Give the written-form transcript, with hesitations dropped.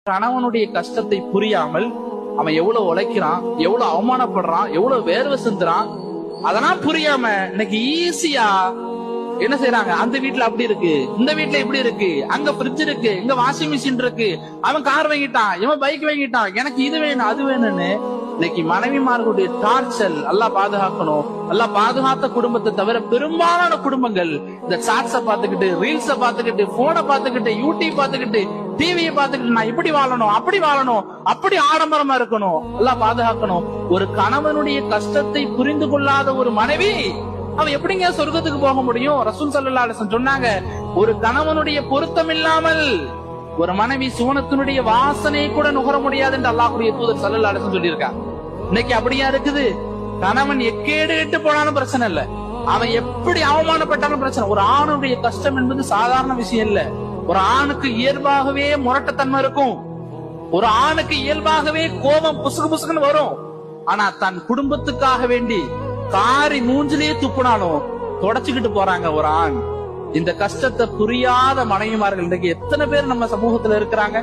கணவனுடைய கஷ்டத்தை புரியாமல் அவன் எவ்வளவு உழைக்கிறான், எவ்வளவு அவமானப்படுறான், எவ்வளவு வேர்வை சிந்துறான், அதெல்லாம் புரியாம இன்னைக்கு ஈஸியா என்ன செய்யறாங்க? அந்த வீட்டுல அப்படி இருக்கு, இந்த வீட்டுல இப்படி இருக்கு, அங்க ஃப்ரிட்ஜ் இருக்கு, இங்க வாஷிங் மிஷின் இருக்கு, அவன் கார் வாங்கிட்டான், இவன் பைக் வாங்கிட்டான், எனக்கு இது வேணும் அது வேணும்னு இன்னைக்கு மனைவிமார்களுடைய டார்ச்சல் அல்லாஹ் பாதுகாக்கணும். அல்லாஹ் பாதுகாத்த குடும்பத்தை தவிர பெரும்பாலான குடும்பங்கள் இந்த சாட்ஸ பாத்துக்கிட்டு, ரீல்ஸ பாத்துக்கிட்டு, போனை பாத்துக்கிட்டு, யூடியூப் பாத்துக்கிட்டு, டிவியை பாத்துக்கிட்டு நான் இப்படி வாழணும், அப்படி வாழணும், அப்படி ஆடம்பரமா இருக்கணும், அல்லாஹ் பாதுகாக்கணும். ஒரு கணவனுடைய கஷ்டத்தை புரிந்து கொள்ளாத ஒரு மனைவி அவன் எப்படிங்க சொர்க்கத்துக்கு போக முடியும்? ரசூல் ஸல்லல்லாஹு அலைஹி வஸல்லம் சொன்னாங்க, ஒரு கணவனுடைய பொருத்தம் இல்லாமல் ஒரு மனைவி சுவனத்தினுடைய வாசனை கூட நுகர முடியாது என்று அல்லாஹ்வுடைய தூதர் ஸல்லல்லாஹு அலைஹி வஸல்லம் சொல்லியிருக்காங்க. இன்னைக்கு அப்படியா இருக்குது? கணவன் எக்கேடு கெட்டு போனாலும் பிரச்சனை இல்ல, அவன் எப்படி அவமானப்பட்டாலும் பிரச்சனை. ஒரு ஆணுடைய கஷ்டம் என்பது சாதாரண விஷயம் இல்ல. ஒரு ஆணுக்கு இயல்பாகவே முரட்டத்தன்மை இருக்கும், ஒரு ஆணுக்கு இயல்பாகவே கோபம் புசுகு புசுகுன்னு வரும். ஆனா தன் குடும்பத்துக்காக வேண்டி காரி மூஞ்சிலேயே துப்புனாலும் தொடச்சுக்கிட்டு போறாங்க ஒரு ஆண். இந்த கஷ்டத்தை புரியாத மனைவிமார்கள் இன்னைக்கு எத்தனை பேர் நம்ம சமூகத்துல இருக்கிறாங்க?